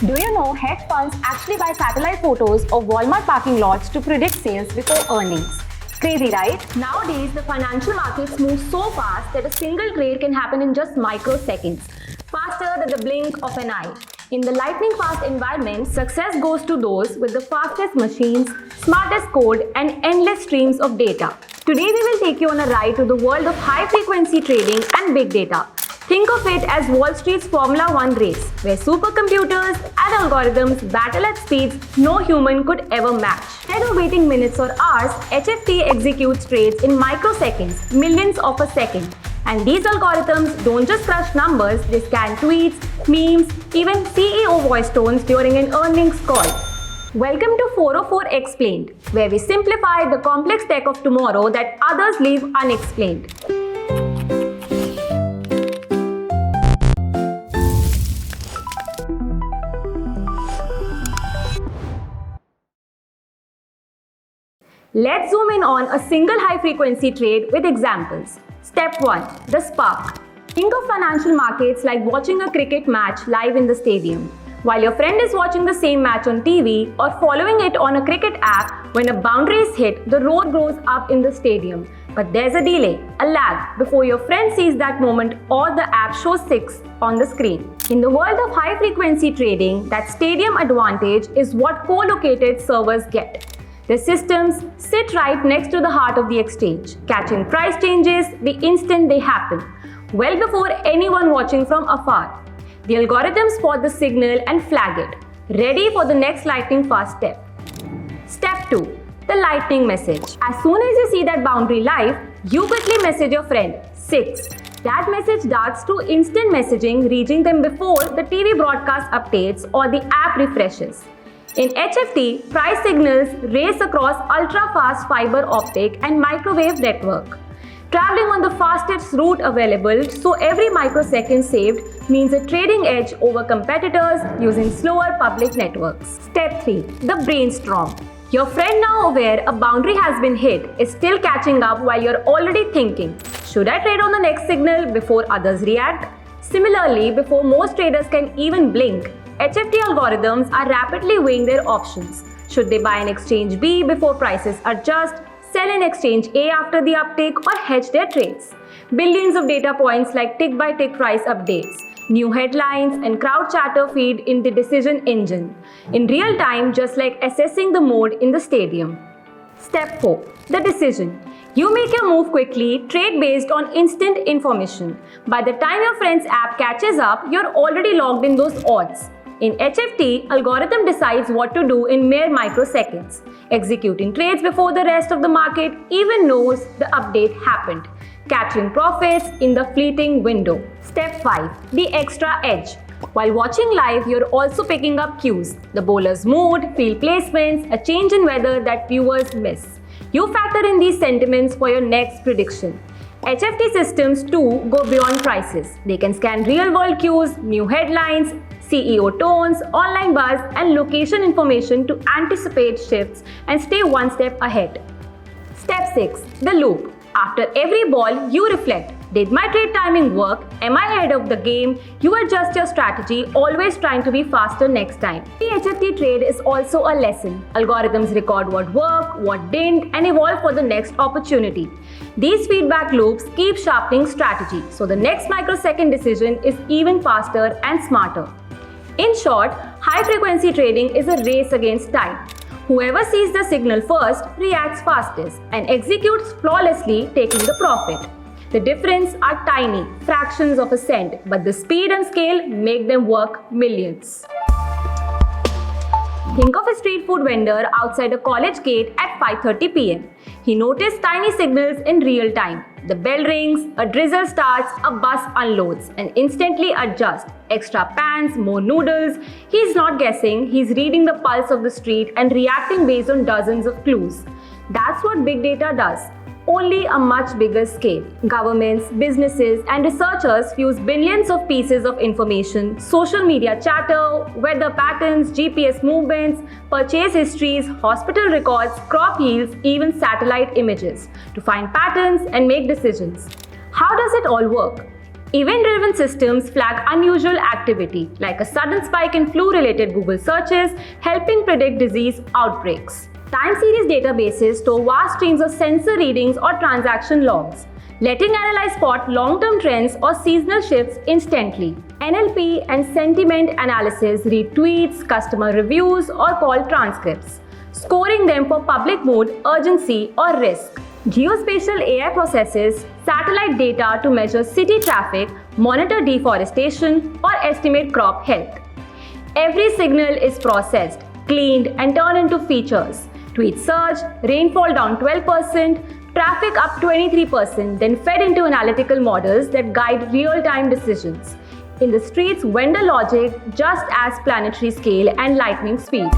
Do you know hedge funds actually buy satellite photos of Walmart parking lots to predict sales before earnings? Crazy, right? Nowadays, the financial markets move so fast that a single trade can happen in just microseconds, faster than the blink of an eye. In the lightning fast environment, success goes to those with the fastest machines, smartest code, and endless streams of data. Today, we will take you on a ride to the world of high frequency trading and big data. Think of it as Wall Street's Formula One race, where supercomputers and algorithms battle at speeds no human could ever match. Instead of waiting minutes or hours, HFT executes trades in microseconds, millions of a second. And these algorithms don't just crush numbers, they scan tweets, memes, even CEO voice tones during an earnings call. Welcome to 404 Explained, where we simplify the complex tech of tomorrow that others leave unexplained. Let's zoom in on a single high-frequency trade with examples. Step 1. The spark. Think of financial markets like watching a cricket match live in the stadium. While your friend is watching the same match on TV or following it on a cricket app, when a boundary is hit, the roar grows up in the stadium. But there's a delay, a lag, before your friend sees that moment or the app shows 6 on the screen. In the world of high-frequency trading, that stadium advantage is what co-located servers get. The systems sit right next to the heart of the exchange, catching price changes the instant they happen, well before anyone watching from afar. The algorithms spot the signal and flag it, ready for the next lightning fast step. Step 2. The lightning message. As soon as you see that boundary live, you quickly message your friend, 6. That message darts to instant messaging, reaching them before the TV broadcast updates or the app refreshes. In HFT, price signals race across ultra-fast fiber optic and microwave network, traveling on the fastest route available, so every microsecond saved means a trading edge over competitors using slower public networks. Step 3. The brainstorm. Your friend, now aware a boundary has been hit, is still catching up while you're already thinking, should I trade on the next signal before others react? Similarly, before most traders can even blink, HFT algorithms are rapidly weighing their options. Should they buy an exchange B before prices adjust, sell an exchange A after the uptake, or hedge their trades? Billions of data points like tick-by-tick price updates, new headlines, and crowd chatter feed in the decision engine in real time, just like assessing the mode in the stadium. Step 4. The decision. You make your move quickly, trade based on instant information. By the time your friend's app catches up, you're already logged in those odds. In HFT, algorithm decides what to do in mere microseconds, executing trades before the rest of the market even knows the update happened, capturing profits in the fleeting window. Step 5. The extra edge. While watching live, you're also picking up cues, the bowler's mood, field placements, a change in weather that viewers miss. You factor in these sentiments for your next prediction. HFT systems too go beyond prices. They can scan real-world cues, new headlines, CEO tones, online buzz, and location information to anticipate shifts and stay one step ahead. Step 6. The loop. After every ball, you reflect. Did my trade timing work? Am I ahead of the game? You adjust your strategy, always trying to be faster next time. The HFT trade is also a lesson. Algorithms record what worked, what didn't, and evolve for the next opportunity. These feedback loops keep sharpening strategy, so the next microsecond decision is even faster and smarter. In short, high-frequency trading is a race against time. Whoever sees the signal first reacts fastest and executes flawlessly, taking the profit. The difference are tiny, fractions of a cent, but the speed and scale make them work millions. Think of a street food vendor outside a college gate at 5:30 p.m. He noticed tiny signals in real time. The bell rings, a drizzle starts, a bus unloads, and instantly adjusts. Extra pans, more noodles. He's not guessing, he's reading the pulse of the street and reacting based on dozens of clues. That's what big data does. Only a much bigger scale. Governments, businesses, and researchers fuse billions of pieces of information, social media chatter, weather patterns, GPS movements, purchase histories, hospital records, crop yields, even satellite images to find patterns and make decisions. How does it all work? Event-driven systems flag unusual activity, like a sudden spike in flu-related Google searches, helping predict disease outbreaks. Time series databases store vast streams of sensor readings or transaction logs, letting analysts spot long-term trends or seasonal shifts instantly. NLP and sentiment analysis read tweets, customer reviews, or call transcripts, scoring them for public mood, urgency, or risk. Geospatial AI processes satellite data to measure city traffic, monitor deforestation, or estimate crop health. Every signal is processed, cleaned, and turned into features. Tweet surge, rainfall down 12%, traffic up 23%, then fed into analytical models that guide real-time decisions. In the streets, vendor logic just as planetary scale and lightning speed.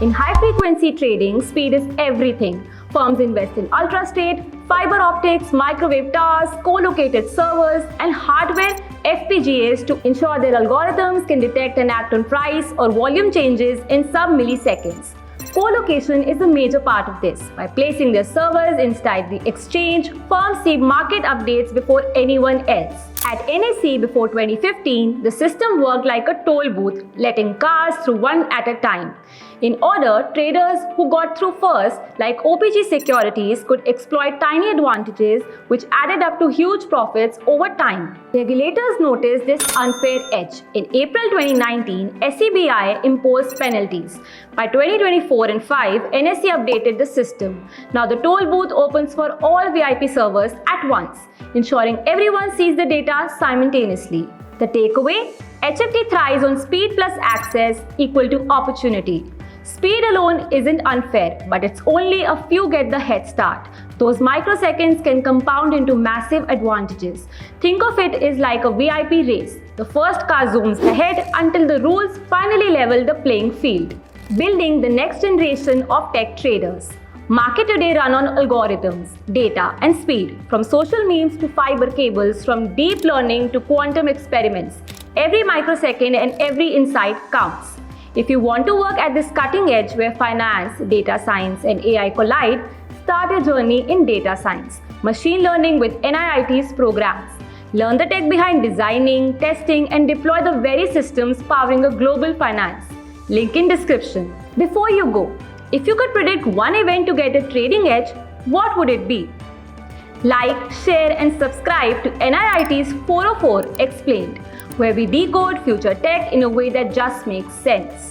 In high-frequency trading, speed is everything. Firms invest in ultra-straight, fiber optics, microwave towers, co-located servers, and hardware FPGAs to ensure their algorithms can detect and act on price or volume changes in sub-milliseconds. Co-location is a major part of this. By placing their servers inside the exchange, firms see market updates before anyone else. At NSE before 2015, the system worked like a toll booth, letting cars through one at a time. In order, traders who got through first, like OPG Securities, could exploit tiny advantages which added up to huge profits over time. Regulators noticed this unfair edge. In April 2019, SEBI imposed penalties. By 2024 and 5, NSE updated the system. Now the toll booth opens for all VIP servers at once, ensuring everyone sees the data simultaneously. The takeaway? HFT thrives on speed plus access equal to opportunity. Speed alone isn't unfair, but it's only a few get the head start. Those microseconds can compound into massive advantages. Think of it as like a VIP race. The first car zooms ahead until the rules finally level the playing field. Building the next generation of tech traders. Market today run on algorithms, data, and speed. From social memes to fiber cables, from deep learning to quantum experiments. Every microsecond and every insight counts. If you want to work at this cutting edge where finance, data science, and AI collide, start a journey in data science, machine learning with NIIT's programs. Learn the tech behind designing, testing, and deploy the very systems powering a global finance. Link in description. Before you go, if you could predict one event to get a trading edge, what would it be? Like, share, and subscribe to NIIT's 404 Explained, where we decode future tech in a way that just makes sense.